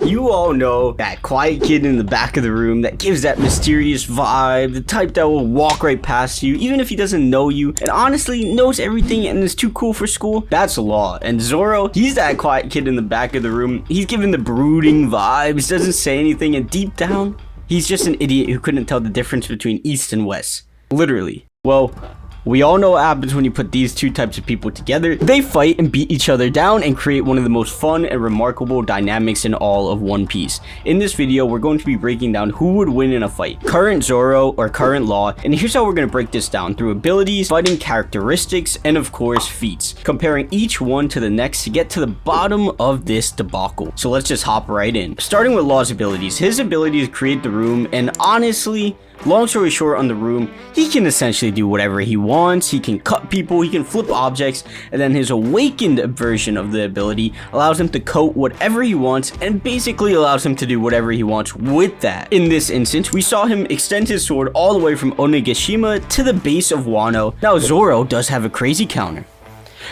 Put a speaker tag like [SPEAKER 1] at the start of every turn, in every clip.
[SPEAKER 1] You all know that quiet kid in the back of the room that gives that mysterious vibe, the type that will walk right past you even if he doesn't know you, and honestly knows everything and is too cool for school. That's Law. And Zoro, he's that quiet kid in the back of the room. He's giving the brooding vibes, doesn't say anything, and deep down, he's just an idiot who couldn't tell the difference between East and West. Literally. Well, we all know what happens when you put these two types of people together. They fight and beat each other down and create one of the most fun and remarkable dynamics in all of One Piece. In this video, we're going to be breaking down who would win in a fight, current Zoro or current Law, and here's how we're going to break this down: through abilities, fighting characteristics, and of course feats, comparing each one to the next to get to the bottom of this debacle. So let's just hop right in. Starting with Law's abilities. His abilities create the room, and honestly, long story short on the room, he can essentially do whatever he wants. He can cut people, he can flip objects, and then his awakened version of the ability allows him to coat whatever he wants and basically allows him to do whatever he wants with that. In this instance, we saw him extend his sword all the way from Onigashima to the base of Wano. Now Zoro does have a crazy counter.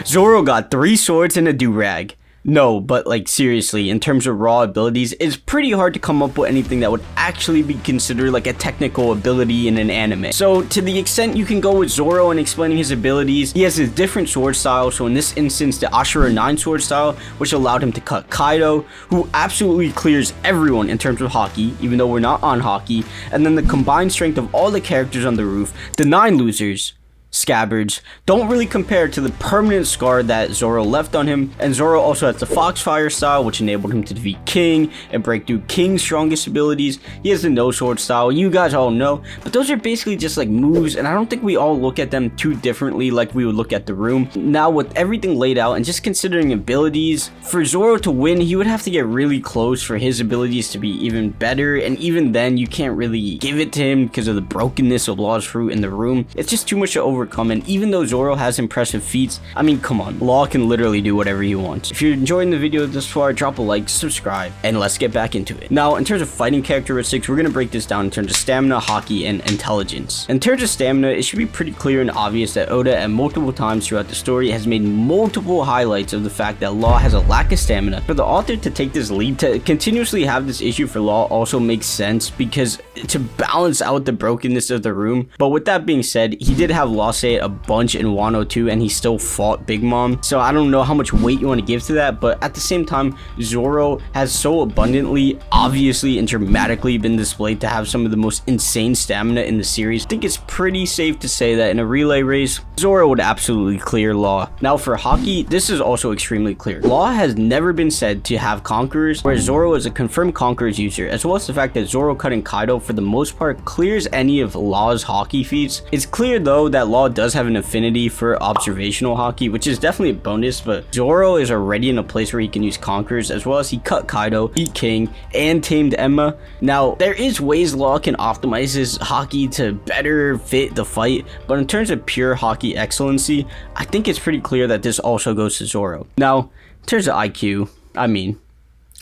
[SPEAKER 1] Zoro got 3 swords and a do-rag. No, but like seriously, in terms of raw abilities, it's pretty hard to come up with anything that would actually be considered like a technical ability in an anime. So to the extent you can go with Zoro in explaining his abilities, he has his different sword style. So in this instance, the Ashura 9 sword style, which allowed him to cut Kaido, who absolutely clears everyone in terms of Haki, even though we're not on Haki. And then the combined strength of all the characters on the roof, the 9 losers, scabbards, don't really compare to the permanent scar that Zoro left on him. And Zoro also has the Foxfire style, which enabled him to defeat King and break through King's strongest abilities. He has the No Sword style, you guys all know, but those are basically just like moves, and I don't think we all look at them too differently like we would look at the room. Now with everything laid out and just considering abilities, for Zoro to win, he would have to get really close for his abilities to be even better, and even then you can't really give it to him because of the brokenness of Law's fruit in the room. It's just too much to overcome. And even though Zoro has impressive feats, I mean, come on, Law can literally do whatever he wants. If you're enjoying the video this far, drop a like, subscribe, and let's get back into it. Now, in terms of fighting characteristics, we're going to break this down in terms of stamina, Haki, and intelligence. In terms of stamina, it should be pretty clear and obvious that Oda at multiple times throughout the story has made multiple highlights of the fact that Law has a lack of stamina. For the author to take this lead to continuously have this issue for Law also makes sense, because to balance out the brokenness of the room. But with that being said, he did have Law say it a bunch in Wano 2 and he still fought Big Mom, so I don't know how much weight you want to give to that. But at the same time, Zoro has so abundantly, obviously, and dramatically been displayed to have some of the most insane stamina in the series. I think it's pretty safe to say that in a relay race, Zoro would absolutely clear Law. Now for Haki, this is also extremely clear. Law has never been said to have conquerors, whereas Zoro is a confirmed conquerors user, as well as the fact that Zoro cutting Kaido for the most part clears any of Law's Haki feats. It's clear though that Law does have an affinity for observational Haki, which is definitely a bonus, but Zoro is already in a place where he can use conquerors, as well as he cut Kaido, beat King, and tamed Emma. Now there is ways Law can optimize his Haki to better fit the fight, but in terms of pure Haki excellency, I think it's pretty clear that this also goes to Zoro. Now in terms of IQ, I mean,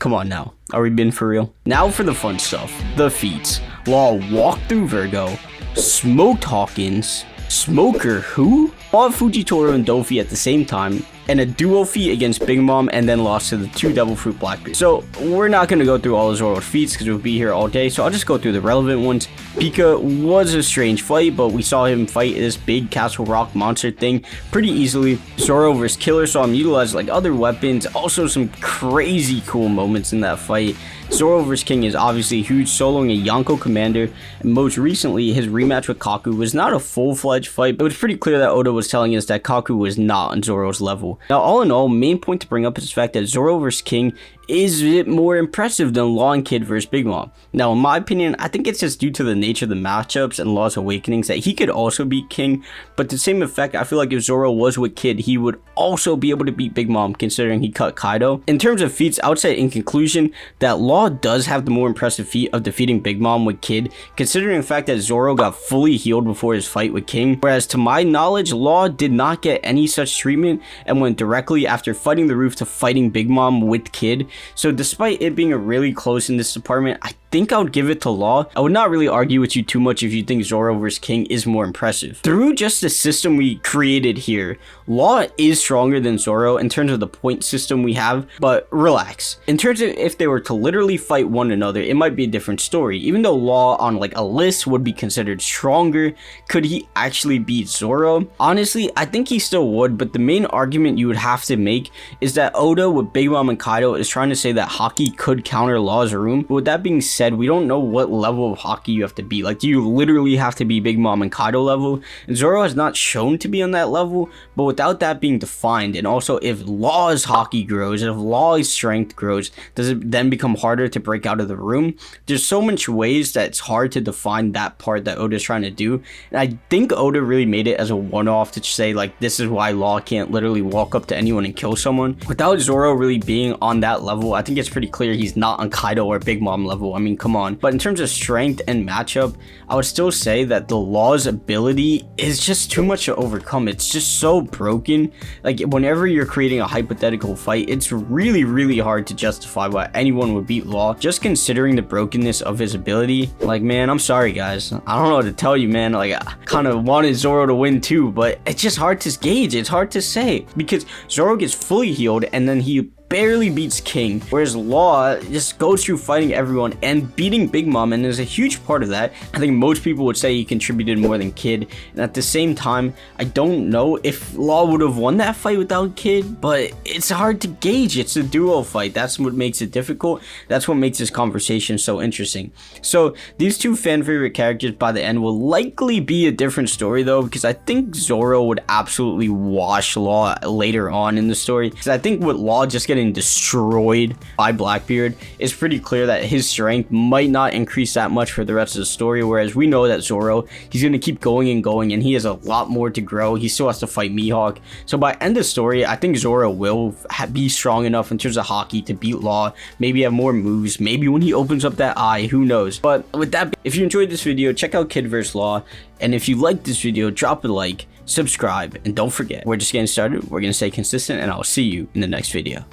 [SPEAKER 1] come on now, are we being for real? Now for the fun stuff, the feats. Law walked through Virgo, smoked Hawkins, Smoker who? Fought Fujitoro and Dofi at the same time, and a duo feat against Big Mom, and then lost to the 2 Devil Fruit Blackbeard. So we're not going to go through all of Zoro's feats because we'll be here all day, so I'll just go through the relevant ones. Pika was a strange fight, but we saw him fight this big Castle Rock monster thing pretty easily. Zoro vs Killer saw him utilize like other weapons, also some crazy cool moments in that fight. Zoro vs King is obviously huge, soloing a Yonko commander, and most recently his rematch with Kaku was not a full-fledged fight, but it was pretty clear that Oda was telling us that Kaku was not on Zoro's level. Now all in all, main point to bring up is the fact that Zoro vs King is a bit more impressive than Law and Kid vs Big Mom. Now in my opinion, I think it's just due to the nature of the matchups and Law's awakenings that he could also beat King, but to the same effect, I feel like if Zoro was with Kid, he would also be able to beat Big Mom considering he cut Kaido. In terms of feats, I would say in conclusion that Law does have the more impressive feat of defeating Big Mom with Kid, considering the fact that Zoro got fully healed before his fight with King, whereas to my knowledge, Law did not get any such treatment and went directly after fighting the roof to fighting Big Mom with Kid. So despite it being a really close in this department, I think I would give it to Law. I would not really argue with you too much if you think Zoro vs. King is more impressive. Through just the system we created here, Law is stronger than Zoro in terms of the point system we have, but relax. In terms of if they were to literally fight one another, it might be a different story. Even though Law on like a list would be considered stronger, could he actually beat Zoro? Honestly, I think he still would, but the main argument you would have to make is that Oda with Big Mom and Kaido is trying to say that Haki could counter Law's room. But with that being said, we don't know what level of Haki you have to be. Like, do you literally have to be Big Mom and Kaido level? And Zoro has not shown to be on that level, but without that being defined, and also if Law's Haki grows, if Law's strength grows, does it then become harder to break out of the room? There's so much ways that it's hard to define that part that Oda's trying to do. And I think Oda really made it as a one-off to say like, this is why Law can't literally walk up to anyone and kill someone. Without Zoro really being on that level, I think it's pretty clear he's not on Kaido or Big Mom level. I mean, come on. But in terms of strength and matchup, I would still say that the Law's ability is just too much to overcome. It's just so broken. Like, whenever you're creating a hypothetical fight, it's really hard to justify why anyone would beat Law, just considering the brokenness of his ability. Like, man, I'm sorry guys, I don't know what to tell you, man. Like, I kind of wanted Zoro to win too, but it's just hard to gauge. It's hard to say because Zoro gets fully healed and then he barely beats King, whereas Law just goes through fighting everyone and beating Big Mom, and there's a huge part of that. I think most people would say he contributed more than Kid, and at the same time, I don't know if Law would have won that fight without Kid, but it's hard to gauge. It's a duo fight. That's what makes it difficult. That's what makes this conversation so interesting. So these two fan favorite characters by the end will likely be a different story though, because I think Zoro would absolutely wash Law later on in the story, because I think with Law just getting destroyed by Blackbeard, it's pretty clear that his strength might not increase that much for the rest of the story, whereas we know that Zoro, he's going to keep going and he has a lot more to grow. He still has to fight Mihawk. So by end of story, I think Zoro will be strong enough in terms of Haki to beat Law, maybe have more moves, maybe when he opens up that eye, who knows. But with that, if you enjoyed this video, check out Kid vs. Law, and if you liked this video, drop a like, subscribe, and don't forget, we're just getting started. We're going to stay consistent, and I'll see you in the next video.